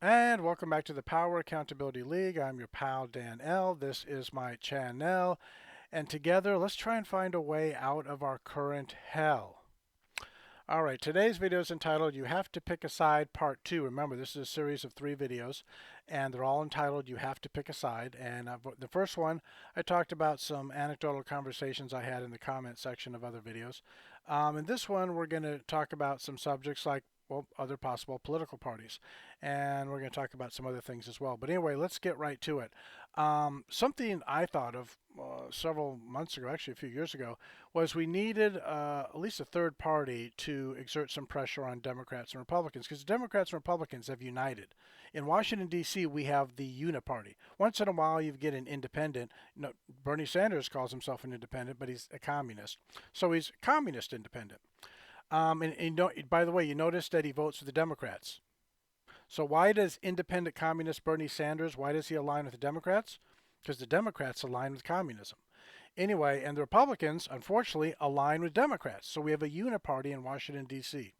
And welcome back to the Power Accountability League. I'm your pal Dan L. This is my channel. And together, let's try and find a way out of our current hell. All right, today's video is entitled You Have to Pick a Side Part 2. Remember, this is a series of 3 videos, and they're all entitled You Have to Pick a Side. And the first one, I talked about some anecdotal conversations I had in the comment section of other videos. In this one, we're going to talk about some subjects like other possible political parties. And we're going to talk about some other things as well. But anyway, let's get right to it. Something I thought of several months ago, actually a few years ago, was we needed at least a third party to exert some pressure on Democrats and Republicans, because Democrats and Republicans have united. In Washington, D.C., we have the uniparty. Once in a while, you get an independent. No, Bernie Sanders calls himself an independent, but he's a communist. So he's communist independent. By the way, you notice that he votes for the Democrats. So why does independent communist Bernie Sanders, why does he align with the Democrats? Because the Democrats align with communism. Anyway, and the Republicans, unfortunately, align with Democrats. So we have a uniparty in Washington, D.C.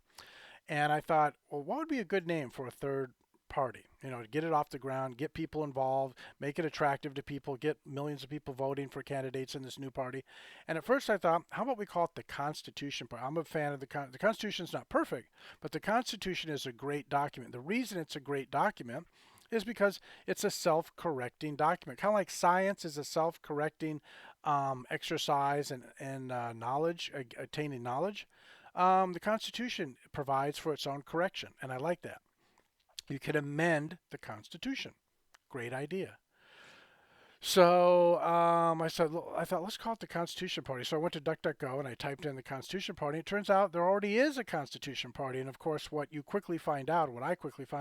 And I thought, well, what would be a good name for a third party? You know, to get it off the ground, get people involved, make it attractive to people, get millions of people voting for candidates in this new party. And at first I thought, how about we call it the Constitution Party? I'm a fan of the Constitution is not perfect, but the Constitution is a great document. The reason it's a great document is because it's a self-correcting document. Kind of like science is a self-correcting exercise and knowledge, attaining knowledge. The Constitution provides for its own correction, and I like that. You can amend the Constitution. Great idea. So I thought, let's call it the Constitution Party. So I went to DuckDuckGo and I typed in the Constitution Party. It turns out there already is a Constitution Party. And of course, what I quickly found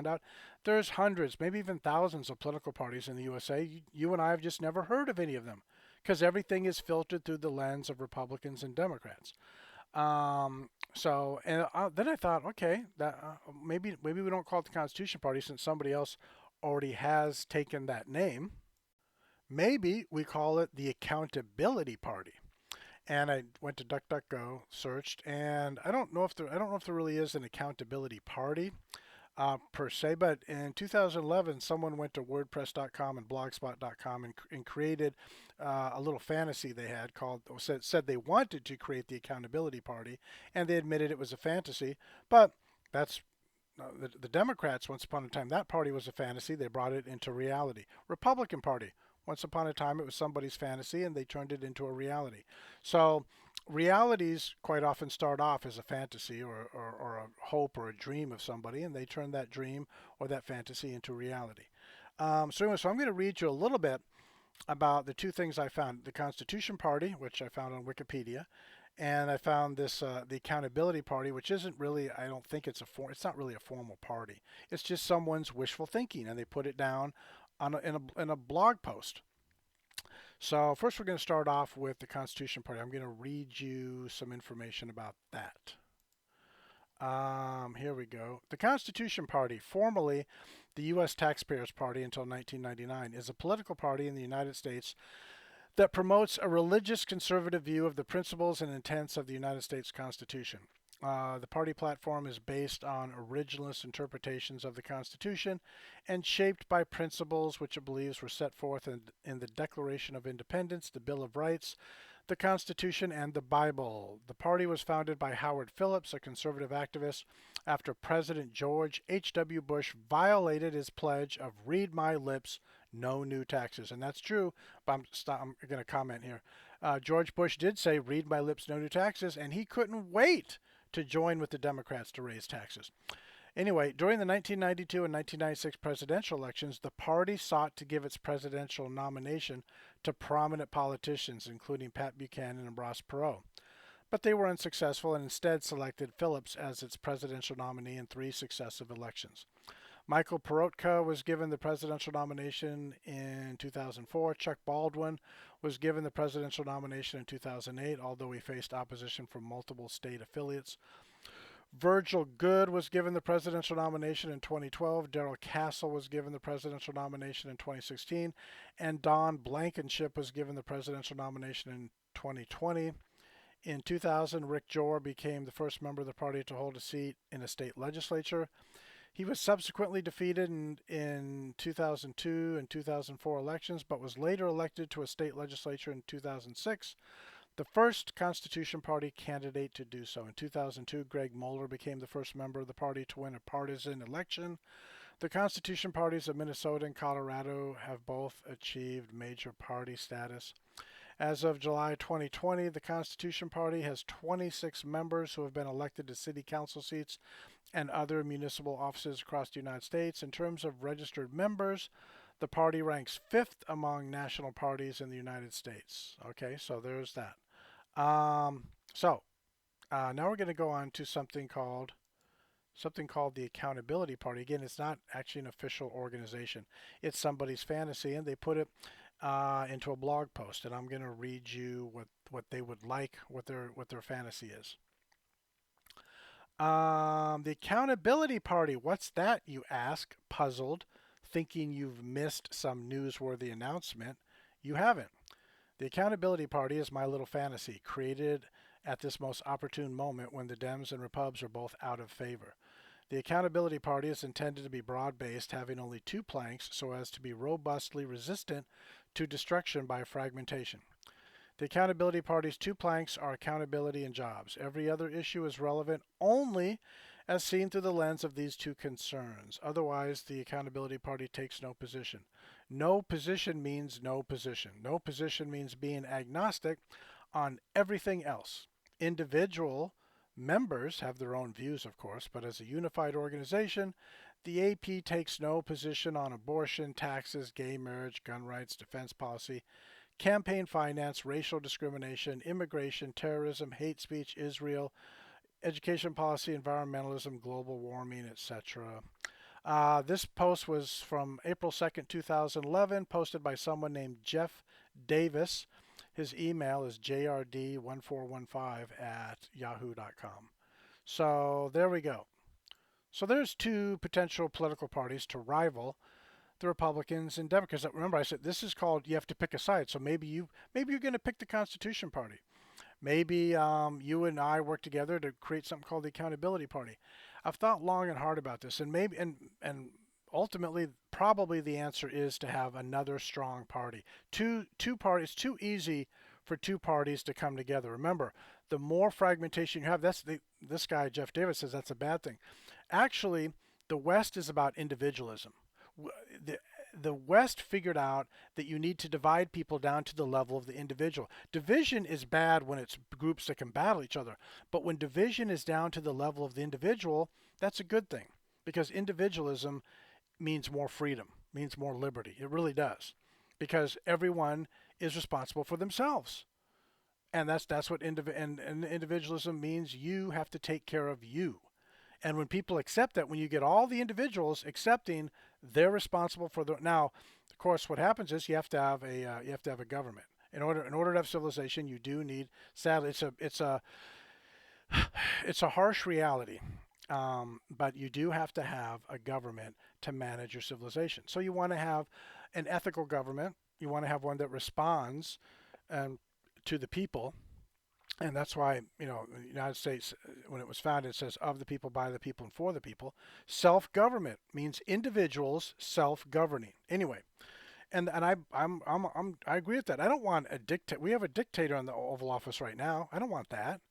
out, there's hundreds, maybe even thousands of political parties in the USA. You and I have just never heard of any of them because everything is filtered through the lens of Republicans and Democrats. Then I thought, okay, that maybe we don't call it the Constitution Party since somebody else already has taken that name. Maybe we call it the Accountability Party. And I went to DuckDuckGo, searched, and I don't know if there really is an accountability party per se, but in 2011, someone went to WordPress.com and Blogspot.com and created a little fantasy they had said they wanted to create the Accountability Party, and they admitted it was a fantasy, but that's the Democrats, once upon a time, that party was a fantasy. They brought it into reality. Republican Party, once upon a time, it was somebody's fantasy, and they turned it into a reality. So realities quite often start off as a fantasy or a hope or a dream of somebody, and they turn that dream or that fantasy into reality. So I'm going to read you a little bit about the two things I found: the Constitution Party, which I found on Wikipedia, and I found this the Accountability Party, which isn't really, I don't think it's not really a formal party. It's just someone's wishful thinking, and they put it down in a blog post. So first, we're going to start off with the Constitution Party. I'm going to read you some information about that. Here we go. The Constitution Party, formerly the U.S. Taxpayers Party until 1999, is a political party in the United States that promotes a religious conservative view of the principles and intents of the United States Constitution. The party platform is based on originalist interpretations of the Constitution and shaped by principles which it believes were set forth in the Declaration of Independence, the Bill of Rights, the Constitution, and the Bible. The party was founded by Howard Phillips, a conservative activist, after President George H.W. Bush violated his pledge of read my lips, no new taxes. And that's true, but I'm going to comment here. George Bush did say, read my lips, no new taxes, and he couldn't wait to join with the Democrats to raise taxes. Anyway, during the 1992 and 1996 presidential elections, the party sought to give its presidential nomination to prominent politicians, including Pat Buchanan and Ross Perot. But they were unsuccessful and instead selected Phillips as its presidential nominee in 3 successive elections. Michael Perotka was given the presidential nomination in 2004. Chuck Baldwin was given the presidential nomination in 2008, although he faced opposition from multiple state affiliates. Virgil Goode was given the presidential nomination in 2012. Darrell Castle was given the presidential nomination in 2016. And Don Blankenship was given the presidential nomination in 2020. In 2000, Rick Jor became the first member of the party to hold a seat in a state legislature. He was subsequently defeated in 2002 and 2004 elections, but was later elected to a state legislature in 2006, the first Constitution Party candidate to do so. In 2002, Greg Moeller became the first member of the party to win a partisan election. The Constitution Parties of Minnesota and Colorado have both achieved major party status. As of July 2020, the Constitution Party has 26 members who have been elected to city council seats and other municipal offices across the United States. In terms of registered members, the party ranks 5th among national parties in the United States. Okay, so there's that. Now we're going to go on to something called the Accountability Party. Again, it's not actually an official organization. It's somebody's fantasy, and they put it into a blog post. And I'm going to read you what they would like, what their fantasy is. The Accountability Party. What's that, you ask, puzzled, thinking you've missed some newsworthy announcement. You haven't. The Accountability Party is my little fantasy, created at this most opportune moment when the Dems and Repubs are both out of favor. The Accountability Party is intended to be broad-based, having only 2 planks so as to be robustly resistant to destruction by fragmentation. The Accountability Party's 2 planks are accountability and jobs. Every other issue is relevant only as seen through the lens of these 2 concerns. Otherwise, the Accountability Party takes no position. No position means no position. No position means being agnostic on everything else. Individual members have their own views, of course, but as a unified organization, the AP takes no position on abortion, taxes, gay marriage, gun rights, defense policy, campaign finance, racial discrimination, immigration, terrorism, hate speech, Israel, education policy, environmentalism, global warming, etc. This post was from April 2nd, 2011, posted by someone named Jeff Davis. His email is jrd1415@yahoo.com. So there we go. So there's 2 potential political parties to rival the Republicans and Democrats. Remember, I said this is called you have to pick a side. So maybe you're going to pick the Constitution Party. Maybe you and I work together to create something called the Accountability Party. I've thought long and hard about this, and ultimately, probably the answer is to have another strong party. Two parties. Too easy for 2 parties to come together. Remember, the more fragmentation you have, this guy Jeff Davis says that's a bad thing. Actually, the West is about individualism. The West figured out that you need to divide people down to the level of the individual. Division is bad when it's groups that can battle each other. But when division is down to the level of the individual, that's a good thing. Because individualism means more freedom, means more liberty. It really does. Because everyone is responsible for themselves. And that's what individualism means. You have to take care of you. And when people accept that, when you get all the individuals accepting they're responsible for now, of course, what happens is you have to have a government. In order to have civilization, you do need. Sadly, it's a harsh reality, but you do have to have a government to manage your civilization. So you want to have an ethical government. You want to have one that responds to the people. And that's why, the United States, when it was founded, it says of the people, by the people, and for the people. Self-government means individuals self-governing. Anyway, and I agree with that. I don't want a dictator. We have a dictator in the Oval Office right now. I don't want that.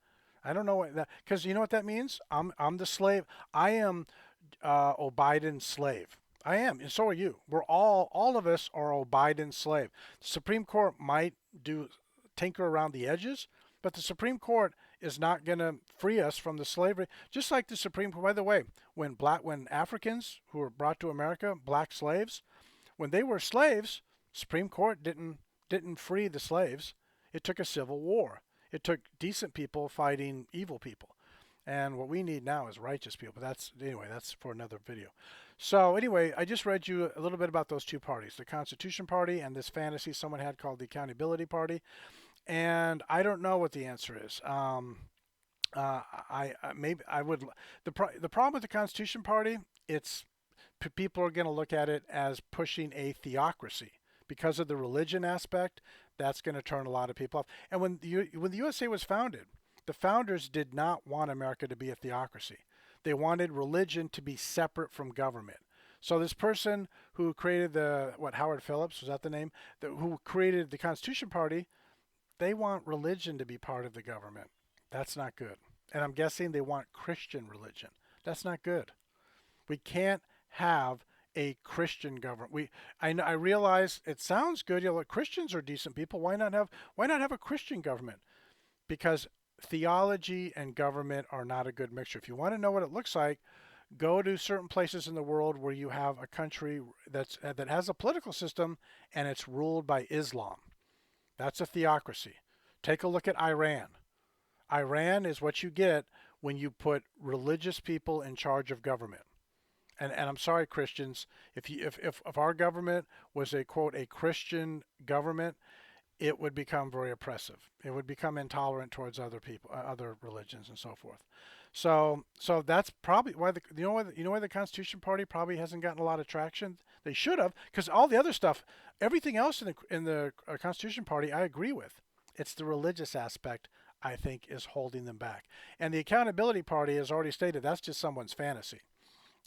I don't know what that, because you know what that means? I'm the slave. I am Biden's slave. I am, and so are you. We're all of us are Biden's slave. The Supreme Court might tinker around the edges. But the Supreme Court is not going to free us from the slavery. Just like the Supreme Court, by the way, when Africans who were brought to America, black slaves, when they were slaves, Supreme Court didn't free the slaves. It took a civil war. It took decent people fighting evil people. And what we need now is righteous people. But that's for another video. So anyway, I just read you a little bit about those 2 parties, the Constitution Party and this fantasy someone had called the Accountability Party. And I don't know what the answer is. The problem with the Constitution Party, people are going to look at it as pushing a theocracy because of the religion aspect. That's going to turn a lot of people off. And when the USA was founded, the founders did not want America to be a theocracy. They wanted religion to be separate from government. So this person who created Howard Phillips, was that the name? Who created the Constitution Party, they want religion to be part of the government. That's not good. And I'm guessing they want Christian religion. That's not good. We can't have a Christian government. I realize it sounds good. Christians are decent people. Why not have a Christian government? Because theology and government are not a good mixture. If you want to know what it looks like, go to certain places in the world where you have a country that has a political system and it's ruled by Islam. That's a theocracy. Take a look at Iran. Iran is what you get when you put religious people in charge of government. And I'm sorry, Christians, if our government was a quote a Christian government, it would become very oppressive. It would become intolerant towards other people, other religions, and so forth. So that's probably why why the Constitution Party probably hasn't gotten a lot of traction. They should have, because all the other stuff, everything else in the Constitution Party, I agree with. It's the religious aspect I think is holding them back. And the Accountability Party has already stated that's just someone's fantasy.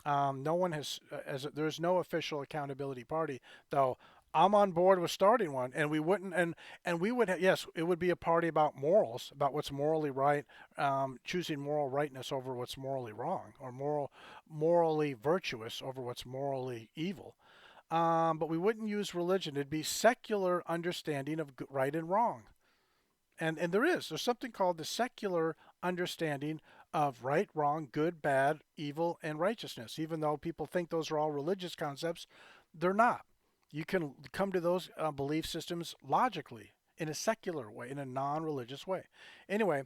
No one has, there's no official accountability party, though. I'm on board with starting one, and we wouldn't, and we would, yes, it would be a party about morals, about what's morally right, choosing moral rightness over what's morally wrong, or morally virtuous over what's morally evil. But we wouldn't use religion. It'd be secular understanding of right and wrong. And there's something called the secular understanding of right, wrong, good, bad, evil, and righteousness. Even though people think those are all religious concepts, they're not. You can come to those belief systems logically, in a secular way, in a non-religious way. Anyway,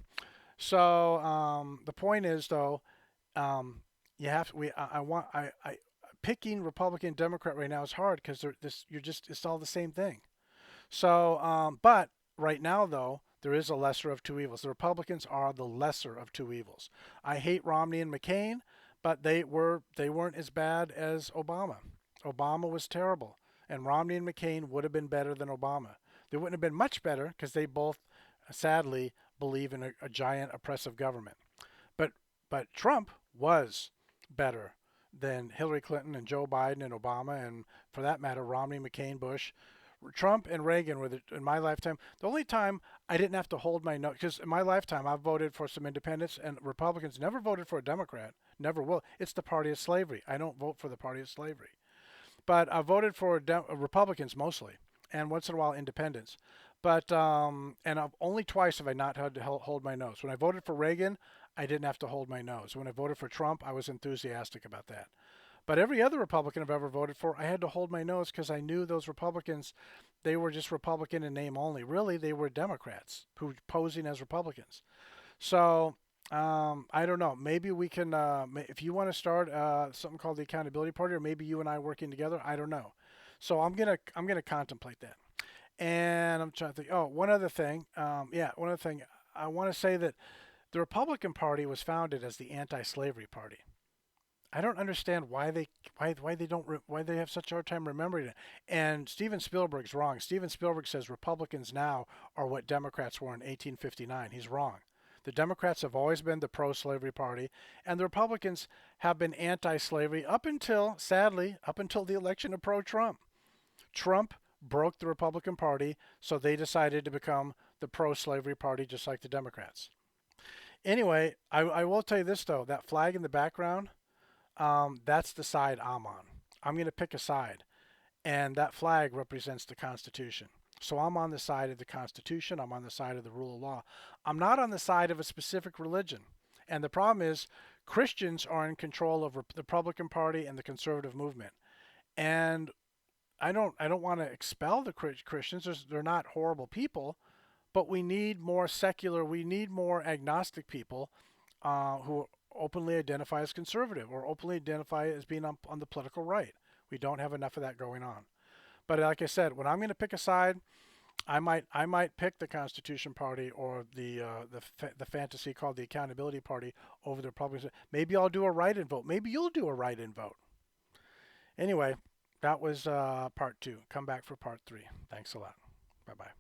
so the point is, though, you have to, picking Republican, Democrat right now is hard because it's all the same thing. So, but right now, though, there is a lesser of two evils. The Republicans are the lesser of two evils. I hate Romney and McCain, but they weren't as bad as Obama. Obama was terrible, and Romney and McCain would have been better than Obama. They wouldn't have been much better because they both, sadly, believe in a giant oppressive government. But Trump was better than Hillary Clinton and Joe Biden and Obama, and for that matter, Romney, McCain, Bush. Trump and Reagan were, in my lifetime, the only time I didn't have to hold my nose, because in my lifetime I've voted for some independents, and Republicans never voted for a Democrat, never will. It's the party of slavery. I don't vote for the party of slavery. But I voted for Republicans mostly, and once in a while independents. But only twice have I not had to hold my nose. When I voted for Reagan, I didn't have to hold my nose. When I voted for Trump, I was enthusiastic about that. But every other Republican I've ever voted for, I had to hold my nose because I knew those Republicans, they were just Republican in name only. Really, they were Democrats who were posing as Republicans. So I don't know. Maybe we can, if you want to start something called the Accountability Party, or maybe you and I working together. I don't know. So I'm gonna contemplate that. And I'm trying to think. Oh, one other thing. One other thing. I want to say that the Republican Party was founded as the anti-slavery party. I don't understand why they have such a hard time remembering it. And Steven Spielberg's wrong. Steven Spielberg says Republicans now are what Democrats were in 1859. He's wrong. The Democrats have always been the pro-slavery party, and the Republicans have been anti-slavery sadly, up until the election of pro-Trump. Trump broke the Republican Party, so they decided to become the pro-slavery party just like the Democrats. Anyway, I will tell you this, though. That flag in the background, that's the side I'm on. I'm going to pick a side, and that flag represents the Constitution. So I'm on the side of the Constitution. I'm on the side of the rule of law. I'm not on the side of a specific religion. And the problem is Christians are in control of the Republican Party and the conservative movement. And I don't want to expel the Christians. They're not horrible people, but we need more secular, we need more agnostic people who openly identify as conservative or openly identify as being on the political right. We don't have enough of that going on. But like I said, when I'm going to pick a side, I might pick the Constitution Party or the fantasy called the Accountability Party over the Republicans. Maybe I'll do a write-in vote. Maybe you'll do a write-in vote. Anyway, that was part 2. Come back for part 3. Thanks a lot. Bye-bye.